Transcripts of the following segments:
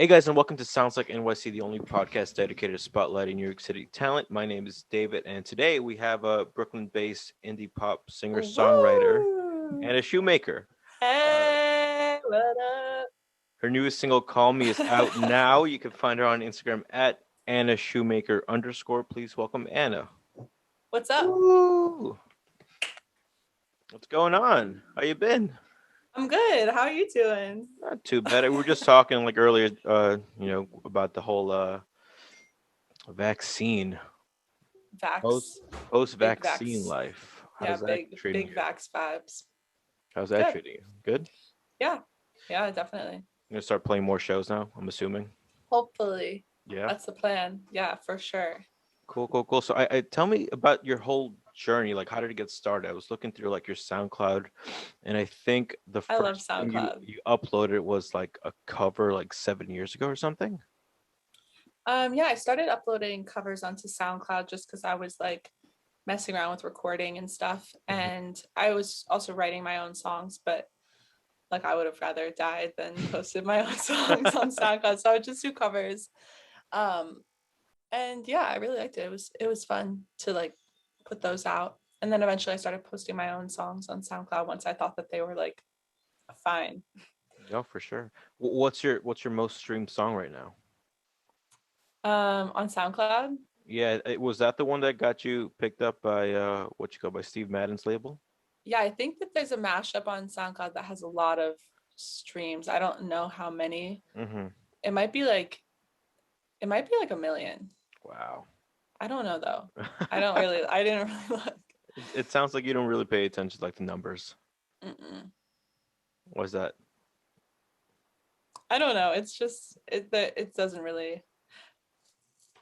Hey guys, and welcome to Sounds Like NYC, the only podcast dedicated to spotlighting New York City talent. My name is David, and today we have a Brooklyn-based indie pop singer-songwriter, Woo! Anna Shoemaker. Uh, Hey, what up? Her newest single, "Call Me," is out now. You can find her on Instagram at Anna Shoemaker _ Please welcome Anna. What's up? Woo! What's going on? How you been? I'm good. How are you doing? Not too bad. We were just talking like earlier, about the whole vaccine, post Vax, post big vaccine Vax. life. Yeah, How's that big treating big you? Vax vibes. How's that Good. treating you? Good. Yeah, yeah, definitely. You're gonna start playing more shows now, I'm assuming. Hopefully, Yeah. that's the plan. Yeah, for sure. Cool, cool, cool. So I tell me about your whole journey. Like, how did it get started? I was looking through like your SoundCloud, and I think the I love first thing you SoundCloud. you uploaded was like a cover like 7 years ago or something. Yeah, I started uploading covers onto SoundCloud just because I was like messing around with recording and stuff, Mhm. and I was also writing my own songs, but like I would have rather died than posted my own songs on SoundCloud. So I would just do covers. Um, and yeah, I really liked it. It was fun to like put those out. And then eventually I started posting my own songs on SoundCloud once I thought that they were like fine. Yeah, for sure. What's your most streamed song right now? On SoundCloud. Yeah, was that the one that got you picked up by what you call by Steve Madden's label? Yeah, I think that there's a mashup on SoundCloud that has a lot of streams. I don't know how many. Mm-hmm. It might be like it might be like a million. Wow. I don't know though. I didn't really look. It sounds like you don't really pay attention to like the numbers. Mm-mm. What's that? I don't know. It's just it doesn't really.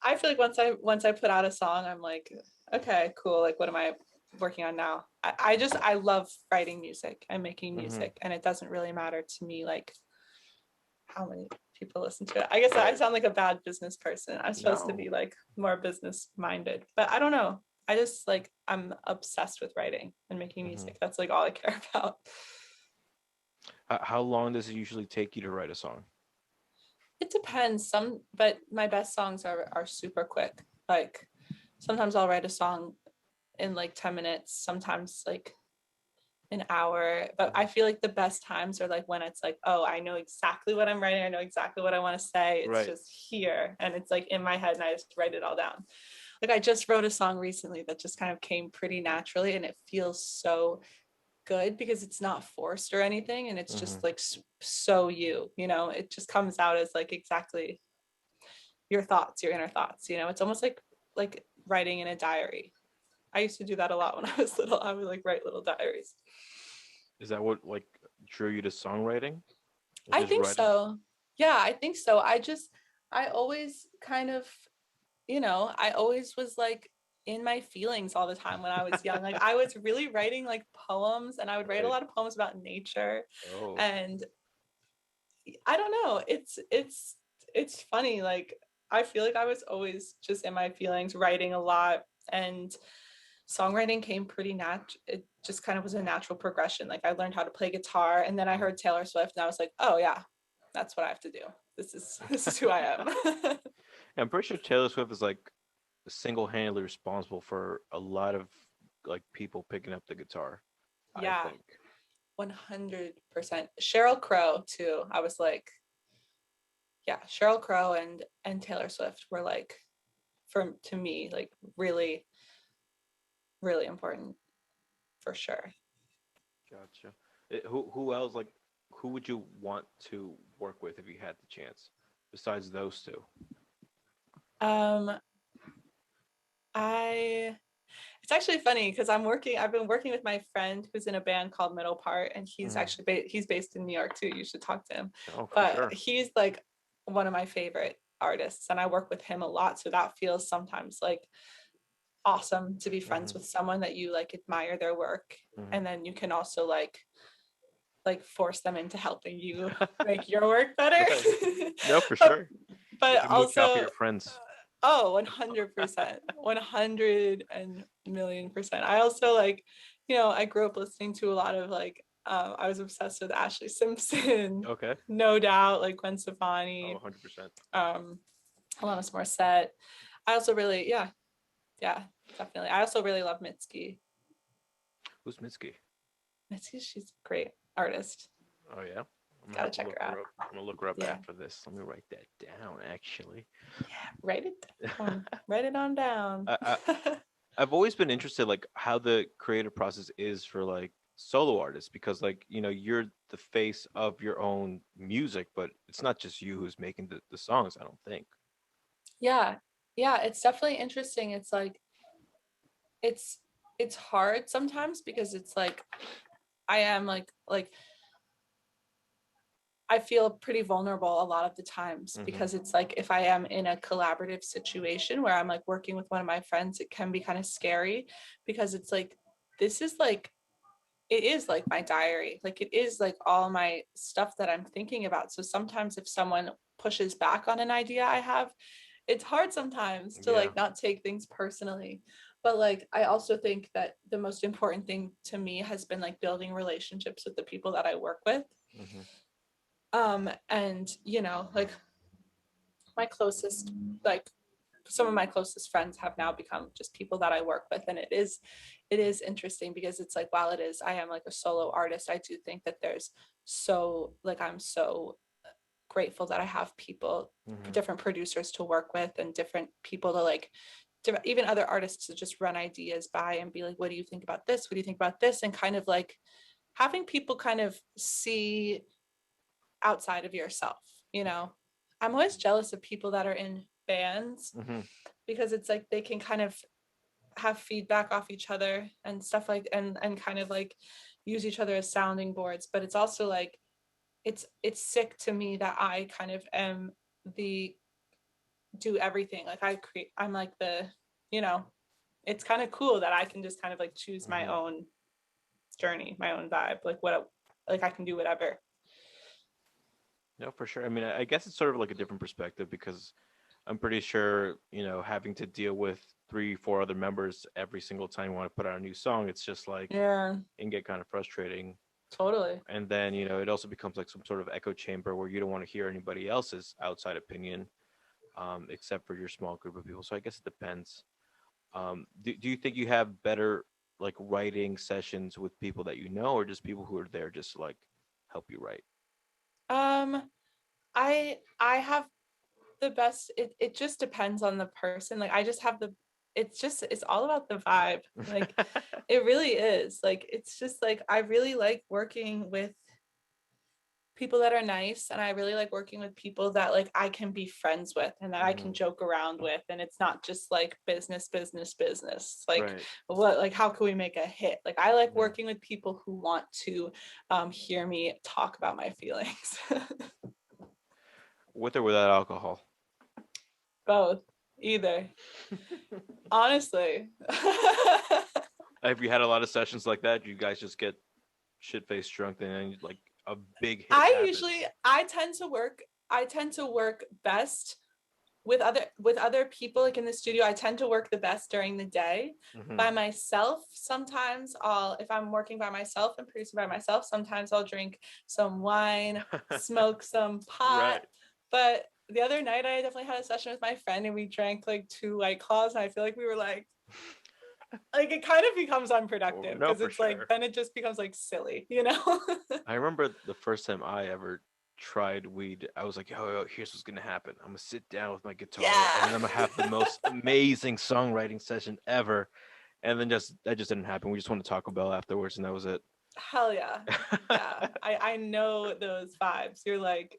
I feel like once I put out a song, I'm like, okay, cool. Like, what am I working on now? I love writing music and making Mm-hmm. music, and it doesn't really matter to me like how many people listen to it. I guess I Right. sound like a bad business person. I'm supposed to No. be like more business minded, but I don't know. I just like I'm obsessed with writing and making Hmm. music. That's like all I care about. How long does it usually take you to write a song? It depends. But my best songs are super quick. Like sometimes I'll write a song in like 10 minutes, sometimes like an hour. But I feel like the best times are like when it's like, oh, I know exactly what I'm writing. I know exactly what I want to say. It's Right. just here and it's like in my head and I just write it all down. Like I just wrote a song recently that just kind of came pretty naturally and it feels so good because it's not forced or anything. And it's Hmm. just like so it just comes out as like exactly your thoughts, your inner thoughts. It's almost like writing in a diary. I used to do that a lot when I was little. I would like write little diaries. Is that what like drew you to songwriting? Was I just think writing? so. Yeah, I think so. I always kind of, I always was like in my feelings all the time when I was young. Like I was really writing like poems and I would write a Right. lot of poems about nature. Oh. And I don't know, it's funny. Like I feel like I was always just in my feelings, writing a lot and songwriting came pretty it just kind of was a natural progression. Like I learned how to play guitar and then I heard Taylor Swift and I was like, oh yeah, that's what I have to do. This is who I am. I'm pretty sure Taylor Swift is like single-handedly responsible for a lot of like people picking up the guitar, I Yeah, think. 100%. Sheryl Crow too. I was like, yeah, Sheryl Crow and Taylor Swift were like for to me like really really important for sure. Gotcha. Who else like who would you want to work with if you had the chance besides those two? Um I It's actually funny because I've been working with my friend who's in a band called Middle Part and he's Hmm. actually he's based in New York too. You should talk to him. Oh, for But sure. he's like one of my favorite artists and I work with him a lot, so that feels sometimes like awesome to be friends Hmm. with someone that you like admire their work Hmm. and then you can also like force them into helping you make your work better. Right. No, for but sure. You but can mooch off of also your friends. oh, 100%. 100 and million percent. I also like, I grew up listening to a lot of like I was obsessed with Ashley Simpson. Okay. No Doubt, like Gwen Oh, Stefani, 100%. Alanis Morissette. I also really, yeah, definitely. I also really love Mitski. Who's Mitski? Mitski, she's a great artist. Oh yeah. I'm gonna Gotta have to check look her out. her up. I'm gonna look her up Yeah. after this. Let me write that down. Actually, Yeah, write it down. Write it on down. I've always been interested, like how the creative process is for like solo artists, because like you're the face of your own music, but it's not just you who's making the songs. I don't think. Yeah, yeah, it's definitely interesting. It's like it's it's hard sometimes because it's like I am like I feel pretty vulnerable a lot of the times because it's like if I am in a collaborative situation where I'm like working with one of my friends, it can be kind of scary because it's like this is like it is like my diary. Like it is like all my stuff that I'm thinking about. So sometimes if someone pushes back on an idea I have, it's hard sometimes to Yeah. like not take things personally. But like I also think that the most important thing to me has been like building relationships with the people that I work with. Hmm. And like my closest, like some of my closest friends have now become just people that I work with. And it is interesting because it's like while I am like a solo artist, I do think that I'm so grateful that I have people, Hmm. different producers to work with and different people to like even other artists to just run ideas by and be like, what do you think about this? What do you think about this? And kind of like having people kind of see outside of yourself, you know. I'm always jealous of people that are in bands Hmm. because it's like they can kind of have feedback off each other and stuff like and kind of like use each other as sounding boards, but it's also like it's sick to me that I kind of am the do everything. Like I'm like the, you know, it's kind of cool that I can just kind of like choose my Hmm. own journey, my own vibe, like like I can do whatever. No, for sure. I mean, I guess it's sort of like a different perspective because I'm pretty sure, having to deal with three, four other members every single time you want to put out a new song, it's just like Yeah, it can get kind of frustrating. totally. And then, it also becomes like some sort of echo chamber where you don't want to hear anybody else's outside opinion, except for your small group of people. So I guess it depends. Do you think you have better like writing sessions with people that you know, or just people who are there just to like help you write? um I have the best, it just depends on the person. Like I just have the it's all about the vibe. Like it really is. Like it's just like I really like working with people that are nice, and I really like working with people that like I can be friends with and that I can Hmm. joke around with, and it's not just like business business business. Like Right. what, like how can we make a hit? Like I like Hmm. working with people who want to hear me talk about my feelings. With or without alcohol? Both, either, honestly. Have you had a lot of sessions like that? Do you guys just get shit faced drunk and then like a big hit happens? I tend to work best with other people. Like in the studio, I tend to work the best during the day. Hmm. By myself, sometimes I'll, if I'm working by myself and producing by myself, sometimes I'll drink some wine, smoke some pot. Right. But the other night I definitely had a session with my friend and we drank like 2 White Claws, and I feel like we were like it kind of becomes Oh, unproductive no, because for it's like sure. then it just becomes like silly, you know. I remember the first time I ever tried weed, I was like, yo, here's what's gonna happen. I'm gonna sit down with my guitar and Yeah. then I'm gonna have the most amazing songwriting session ever. And then just that just didn't happen. We just went to Taco Bell afterwards and that was it. Hell yeah. Yeah. I know those vibes. You're like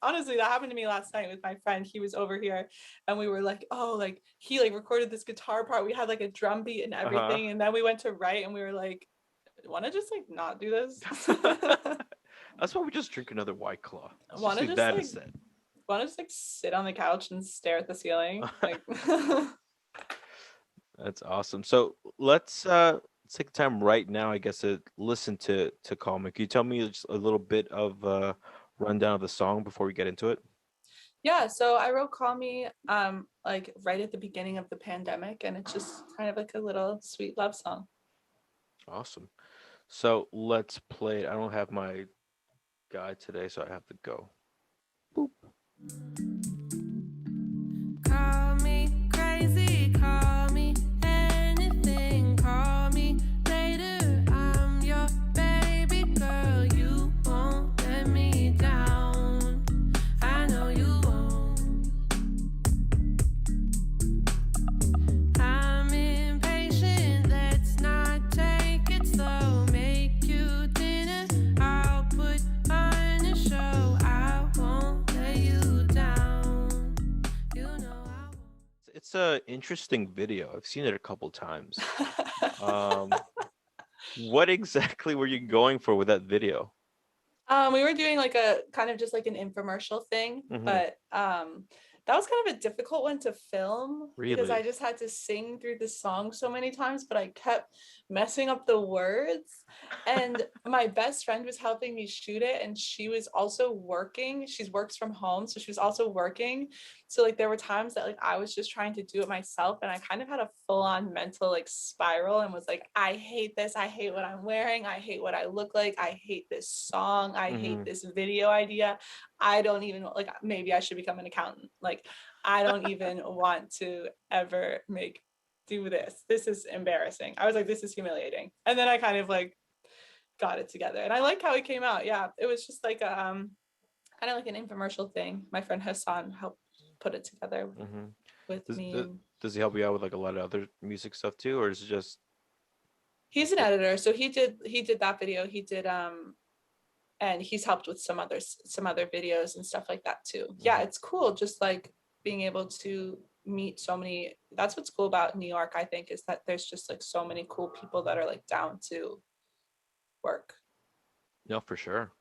honestly that happened to me last night with my friend. He was over here and we were like, oh, like he like recorded this guitar part. We had like a drum beat and Uh-huh. everything. And then we went to write and we were like, wanna just like not do this? That's why we just drink another White Claw. Let's just wanna do just that like instead. wanna just like sit on the couch and stare at the ceiling? Like That's awesome. So let's take the time right now, I guess, to listen to Call Me. Can you tell me just a little bit of rundown of the song before we get into it? yeah, so I wrote Call Me like right at the beginning of the pandemic, and it's just kind of like a little sweet love song. Awesome. So let's play it. I don't have my guide today, so I have to go. Call me crazy, call me anything, call me later. I'm your baby girl. You won't let me down. I know you won't. I'm impatient, let's not take it slow. Make you dinner, I'll put on a show. I won't let you down. You know I won't. It's a interesting video. I've seen it a couple times. Um, what exactly were you going for with that video? We were doing like a kind of just like an infomercial thing, Hmm. but that was kind of a difficult one to film because I Really? just had to sing through the song so many times, but I kept messing up the words. And my best friend was helping me shoot it, and she was also working. She works from home, so she was also working. So like there were times that like I was just trying to do it myself, and I kind of had a full-on mental like spiral and was like, I hate this, I hate what I'm wearing, I hate what I look like, I hate this song, I hate Hmm. this video idea. I don't even like, maybe I should become an accountant. Like I don't even want to ever make do this. This is embarrassing. I was like, this is humiliating. And then I kind of like got it together. And I like how it came out. Yeah. It was just like kind of like an infomercial thing. My friend Hassan helped put it together Hmm. with Does, me, does and does he help you out with like a lot of other music stuff too, or is it just he's an what? editor. So he did that video. He did and he's helped with some other videos and stuff like that too. Yeah, Hmm. it's cool just like being able to meet so many. That's what's cool about New York, I think, is that there's just like so many cool people that are like down to work. No, for sure.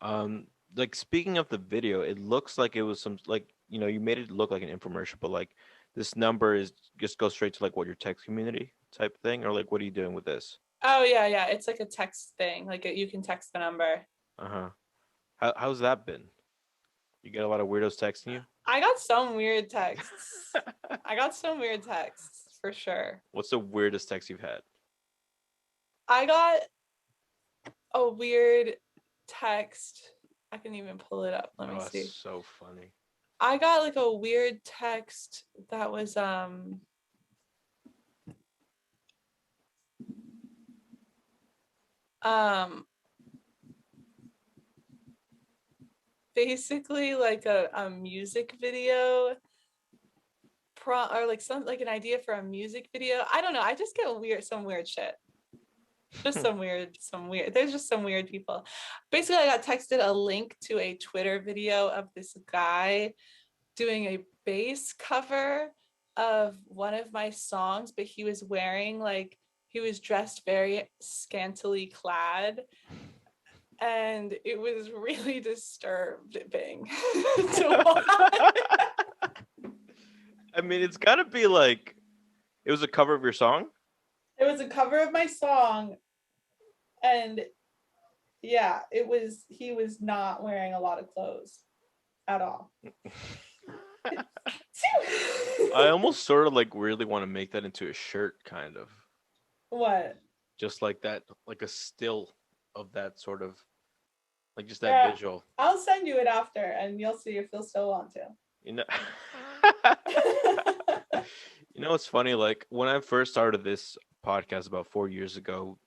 Um, like speaking of the video, it looks like it was some like you made it look like an infomercial, but like this number is just go straight to like what your text community type thing, or like what are you doing with this? Oh yeah, yeah, it's like a text thing. Like you can text the number. Uh-huh. How's that been? You get a lot of weirdos texting you? I got some weird texts. I got some weird texts for sure. What's the weirdest text you've had? I got a weird text. I can even pull it up. Let me Oh, that's see. so funny. I got like a weird text that was um basically like a music video or like some like an idea for a music video. I don't know. I just get some weird shit. Just some weird. There's just some weird people. Basically, I got texted a link to a Twitter video of this guy doing a bass cover of one of my songs, but he was wearing like he was dressed very scantily clad, and it was really disturbing to watch. I mean, it's got to be like it was a cover of your song. It was a cover of my song, and yeah, it was he was not wearing a lot of clothes at all. I almost sort of like really want to make that into a shirt, kind of What? just like that, like a still of that sort of like just that Yeah, visual. I'll send you it after, and you'll see if you'll still want You know, to. it's funny. Like when I first started this podcast about 4 years ago,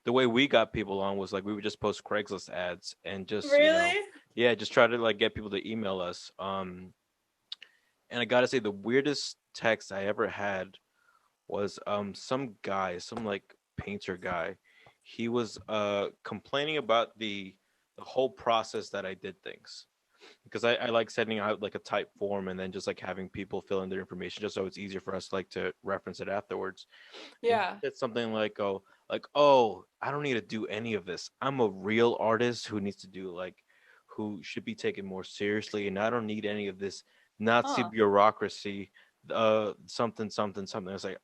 the way we got people on was like we would just post Craigslist ads and just Really? yeah, just try to like get people to email us. And I gotta say the weirdest text I ever had was some guy, some like painter guy. He was complaining about the whole process that I did things because I like sending out like a type form and then just like having people fill in their information just so it's easier for us like to reference it afterwards. And Yeah. it's something like, oh, I don't need to do any of this. I'm a real artist who needs to do like who should be taken more seriously, and I don't need any of this Nazi Huh. bureaucracy. Something, something, something. It's like,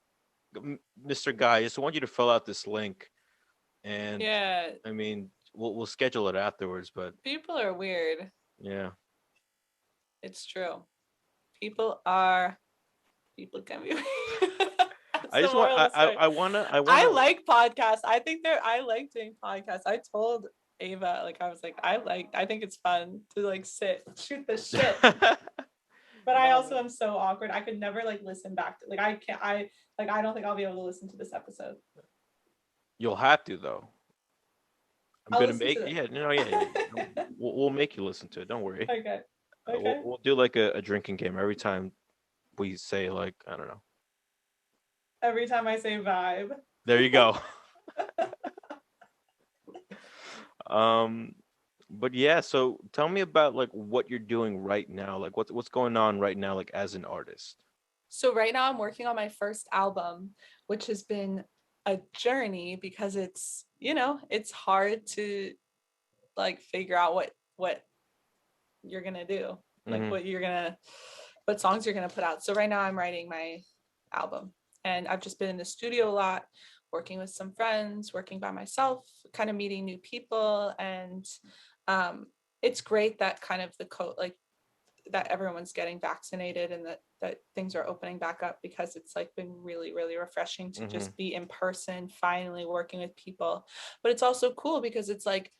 Mr. Guy, I just want you to fill out this link, and Yeah. I mean, we'll schedule it afterwards. But People are weird. yeah, It's true. People are. People can be weird. I the just want moral of the story. I I wanna like podcasts. I like doing podcasts. I told Ava, like, I was like, I think it's fun to like shoot the shit. But I also am so awkward. I could never like listen back to, like, I don't think I'll be able to listen to this episode. You'll have to though. I'm I'll gonna listen make to it. yeah. We'll make you listen to it. Don't worry. Okay. We'll, Okay. we'll do like a drinking game every time we say like I don't know. Every time I say vibe. There you go. But yeah, so tell me about like what you're doing right now. Like what's going on right now, like as an artist. So right now I'm working on my first album, which has been a journey because it's, it's hard to like figure out what you're gonna do, like Mhm. what songs you're gonna put out. So right now I'm writing my album, and I've just been in the studio a lot, working with some friends, working by myself, kind of meeting new people, and it's great that kind of like that everyone's getting vaccinated and that things are opening back up, because it's like been really, really refreshing to just be in person, finally working with people. But it's also cool because it's like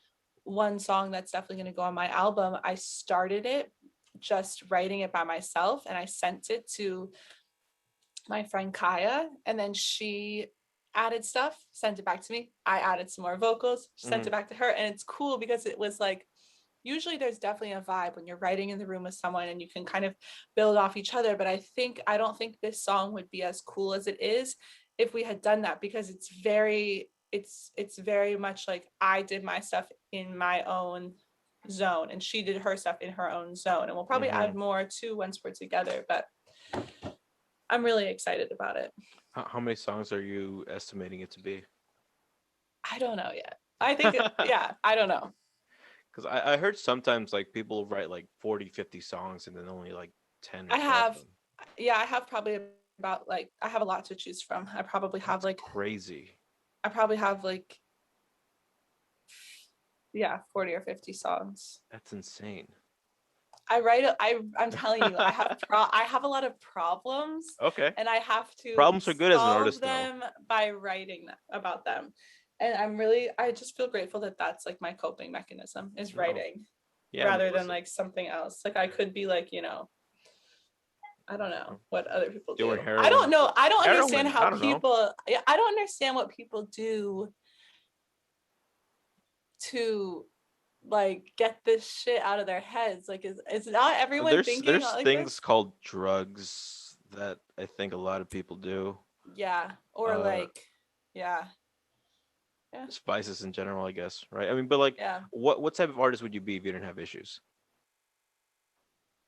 one song that's definitely going to go on my album. I started it just writing it by myself, and I sent it to my friend Kaya, and then she added stuff, sent it back to me. I added some more vocals, sent it back to her. And it's cool because it was like, usually there's definitely a vibe when you're writing in the room with someone and you can kind of build off each other. But I don't think this song would be as cool as it is if we had done that, because it's very much like I did my stuff in my own zone and she did her stuff in her own zone. And we'll probably add more too once we're together, but I'm really excited about it. How many songs are you estimating it to be? I don't know yet. I think, yeah, I don't know. Because I heard sometimes like people write like 40, 50 songs and then only like 10 or I 12 have, of them. yeah, I have probably about like, I have a lot to choose from. I probably have That's like, crazy. I probably have like, yeah, 40 or 50 songs. That's insane. I'm telling you, I have a lot of problems. Okay. And I have to Problems are good as an artist, though. them by writing about them. And I just feel grateful that that's like my coping mechanism is writing, rather than like something else. Like I could be like, I don't know what other people do. I don't know. I don't understand how people, I don't understand what people do to like get this shit out of their heads. Like is not everyone thinking there's like things this? called drugs that I think a lot of people do. Yeah. Or like, yeah. Spices in general, I guess, right? I mean, but like, what type of artist would you be if you didn't have issues?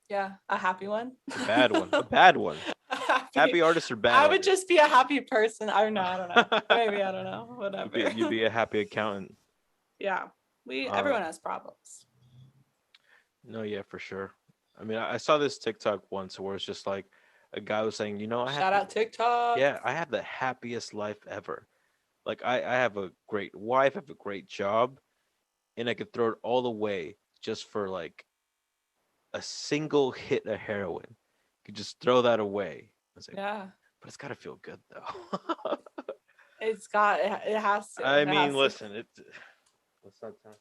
Yeah, a happy one. A bad one. A bad one. Happy artists are bad. I would just be a happy person. I don't know. Maybe, I don't know. Whatever. You'd be a happy accountant. Yeah. Everyone has problems. No, yeah, for sure. I mean, I saw this TikTok once where it's just like a guy was saying, shout out TikTok. Yeah, I have the happiest life ever. Like I have a great wife, I have a great job, and I could throw it all away just for like a single hit of heroin. Could just throw that away. I was like, yeah. But it's gotta feel good though. It has to. I mean, listen, let's not talk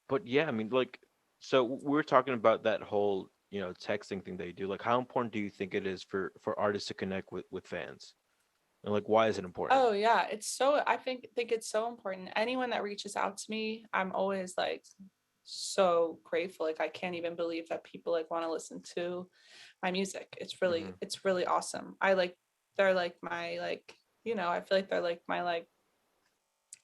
but yeah, I mean, like, so we were talking about that whole, texting thing they do. Like, how important do you think it is for artists to connect with fans? And like, why is it important? Oh yeah, I think it's so important. Anyone that reaches out to me, I'm always like so grateful. Like I can't even believe that people like want to listen to my music. It's really awesome. They're like my like, I feel like they're like my like,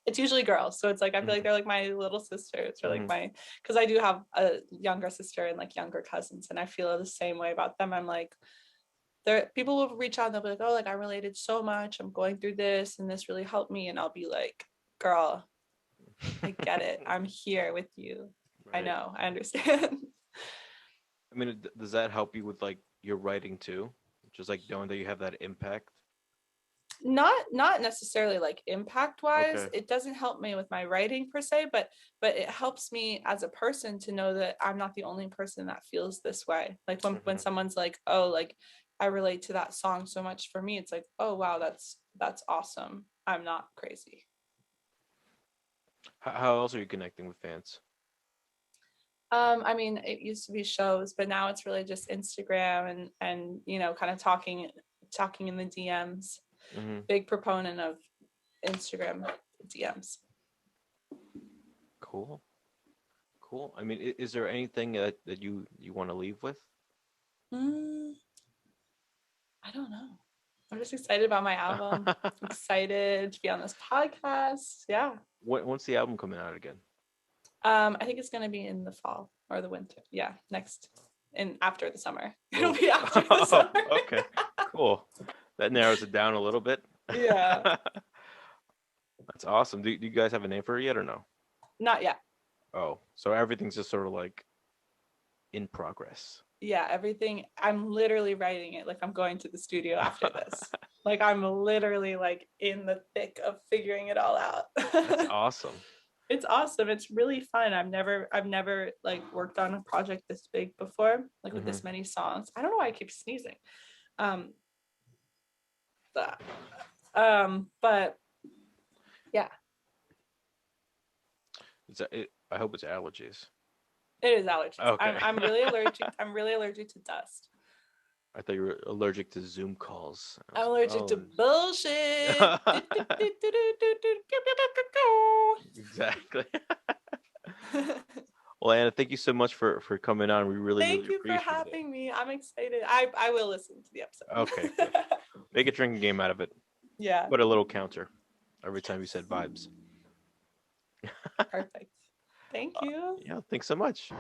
it's usually girls, so it's like I feel like they're like my little sisters, or like because I do have a younger sister and like younger cousins, and I feel the same way about them. I'm like, people will reach out and they'll be like, oh, like I related so much, I'm going through this and this really helped me, and I'll be like, girl, I get it, I'm here with you. Right. I know, I understand. I mean, does that help you with like your writing too, just like knowing that you have that impact? Not necessarily like impact wise. Okay. It doesn't help me with my writing per se, but it helps me as a person to know that I'm not the only person that feels this way. Like when someone's like, oh, like I relate to that song so much, for me it's like, oh wow, that's awesome, I'm not crazy. How else are you connecting with fans? I mean, it used to be shows, but now it's really just Instagram and kind of talking in the DMs. Hmm. Big proponent of Instagram DMs. Cool. Cool. I mean, is there anything that you want to leave with? Mm, I don't know. I'm just excited about my album. Excited to be on this podcast. Yeah. When's the album coming out again? I think it's gonna be in the fall or the winter. Yeah, next and after the summer. It'll be after the summer. Okay. Cool. That narrows it down a little bit. Yeah. That's awesome. Do you guys have a name for it yet or no? Not yet. Oh, so everything's just sort of like in progress. Yeah, everything. I'm literally writing it like I'm going to the studio after this. Like I'm literally like in the thick of figuring it all out. That's awesome. It's awesome. It's really fun. I've never like worked on a project this big before, like with this many songs. I don't know why I keep sneezing. But yeah. I hope it's allergies. It is allergies. Okay. I'm really allergic. I'm really allergic to dust. I thought you were allergic to Zoom calls. I'm allergic to bullshit. Exactly. Well, Anna, thank you so much for coming on. We really Thank you for appreciate having me. I'm excited. I will listen to the episode. Okay. Good. Make a drinking game out of it. Yeah. Put a little counter every time you said vibes. Perfect. Thank you. Yeah, thanks so much.